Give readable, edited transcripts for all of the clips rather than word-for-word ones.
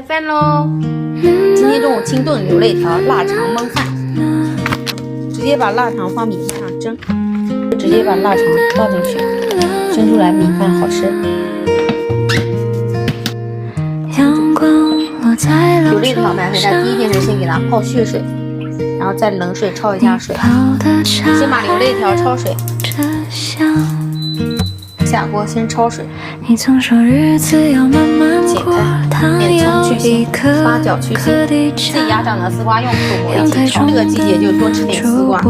开饭喽！今天中午清炖牛肋条、腊肠焖饭，直接把腊肠放米饭上蒸，直接把腊肠倒进去，蒸出来米饭好吃。牛肋条买回来第一件事，先给它泡血水，然后再冷水焯一下水，先把牛肋条焯水。下锅先焯水，剪开，点葱去腥，八角去腥，自己家长的丝瓜用口蘑一起炒。这个季节就多吃点丝瓜。焯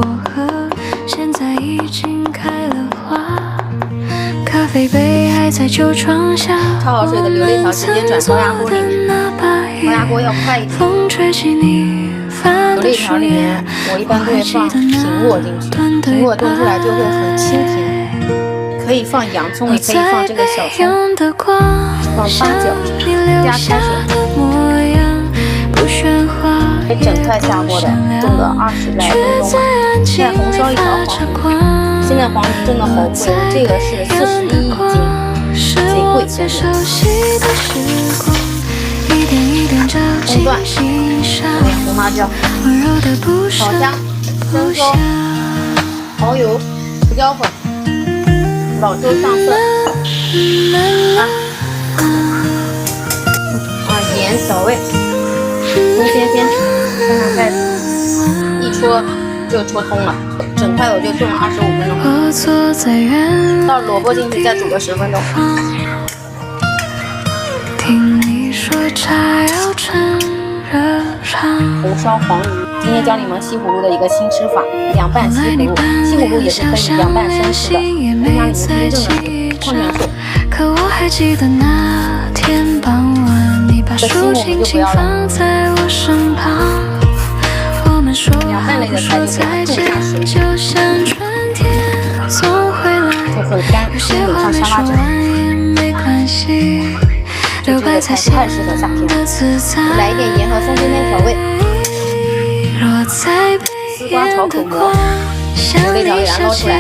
好水的牛肋条直接转高压锅里面，高压锅要快一点。牛肋条里面我一般都会放苹果进去，苹果炖出来就会很清甜。可以放洋葱，也可以放这个小葱，放八角，加开水，整块下锅的，炖个20来分钟吧。现在红烧一条黄鱼，现在黄鱼真的好贵，这个是41一斤，贼贵，真的。葱段，红辣椒，炒香，生抽，蚝油，胡椒粉。老抽上色，盐调味，葱先放上盖子，一戳就戳通了，整块我就炖了25分钟。倒萝卜进去再煮个10分钟。红烧黄鱼，今天教你们西葫芦的一个新吃法，凉拌西葫芦，西葫芦也是可以凉拌生吃的，增加你们真正的矿泉水。这西我们就不要了。凉拌类的菜就给它种下水，就很干，基本上沙拉汁。这个菜太适合夏天了，来一点盐和松鲜面调味。丝瓜炒口蘑，牛肋条给它捞出来。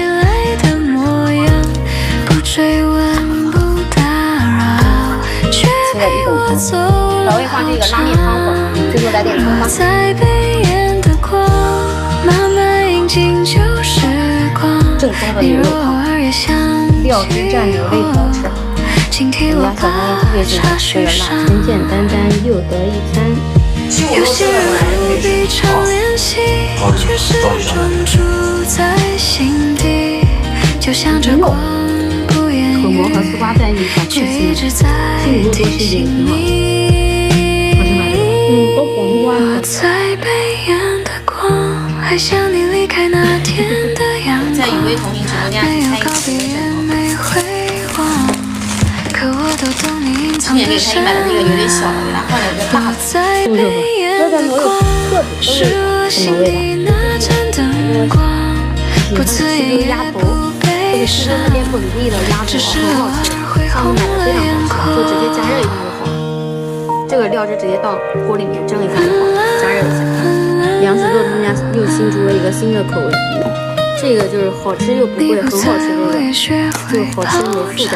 切了1等葱，调味放这个拉面汤粉，最后来点葱吗？正宗的牛肉汤，料汁蘸牛肋条吃。我们家小朋友特别喜欢这个辣，简简单单又得一餐。有些人不必常联系，却始终住在心底，就像这光不言语，口蘑和丝瓜在一起却一直在提醒你。我在北岸的光，还想你离开那天的阳光，在雨薇同名直播间开一次没回望。今年给他买的那个有点小的，给他换了一个大的，是不是？这个我有特别的什么味道？喜欢吃这个鸭头，这个是那边本地的鸭头，很好吃。上次买的非常好吃，就直接加热一下就好了。这个料汁直接到锅里面蒸一下就好，加热一下。杨子豆他们家又新出了一个新的口味，这个就是好吃又不贵，很好吃的味道，就好吃没负担的味道。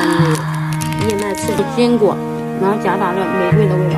燕麦脆的坚果，然后夹杂着玫瑰的味道。